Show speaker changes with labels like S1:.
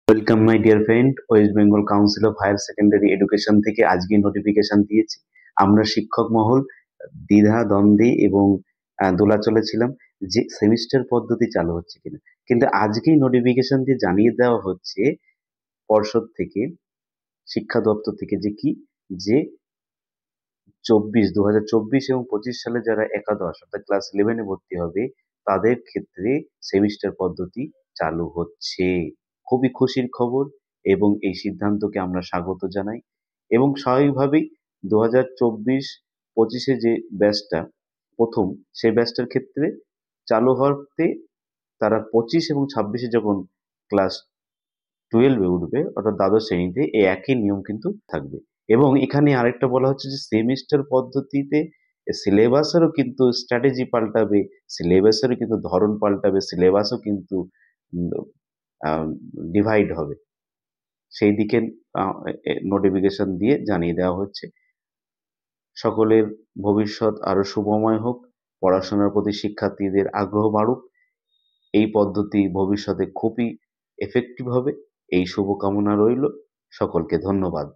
S1: Welcome my dear friend. West Bengal council of higher secondary education থেকে আজকে notification দিয়েছে। আমরা শিক্ষক মহল দ্বিধা দ্বন্দ্বে এবং দোলাচলে ছিলাম যে সেমিস্টার পদ্ধতি চালু হচ্ছে কিনা, কিন্তু আজকেই নোটিফিকেশন দিয়ে জানিয়ে দেওয়া হচ্ছে পর্ষদ থেকে, শিক্ষা দপ্তর থেকে, যে কি, যে 2024 এবং 25 সালে যারা একাদশ অর্থাৎ ক্লাস 11-এ ভর্তি হবে তাদের ক্ষেত্রে সেমিস্টার পদ্ধতি চালু হচ্ছে। খুবই খুশির খবর এবং এই সিদ্ধান্তকে আমরা স্বাগত জানাই। এবং স্বাভাবিকভাবেই 2024-25-এ যে ব্যাচটা প্রথম, সেই ব্যাচটার ক্ষেত্রে চালু হতে তারা 25 এবং 26-এ যখন ক্লাস 12-এ উঠবে অর্থাৎ দ্বাদশ শ্রেণীতে, এই একই নিয়ম কিন্তু থাকবে। এবং এখানে আরেকটা বলা হচ্ছে যে সেমিস্টার পদ্ধতিতে সিলেবাসেরও কিন্তু স্ট্র্যাটেজি পাল্টাবে, সিলেবাসেরও কিন্তু ধরন পাল্টাবে, সিলেবাসও কিন্তু ডিভাইড হবে। সেই দিকে নোটিফিকেশন দিয়ে জানিয়ে দেওয়া হচ্ছে। সকলের ভবিষ্যৎ আরো শুভময় হোক, পড়াশোনার প্রতি শিক্ষার্থীদের আগ্রহ বাড়ুক, এই পদ্ধতি ভবিষ্যতে খুবই এফেক্টিভ হবে, এই শুভকামনা রইল। সকলকে ধন্যবাদ।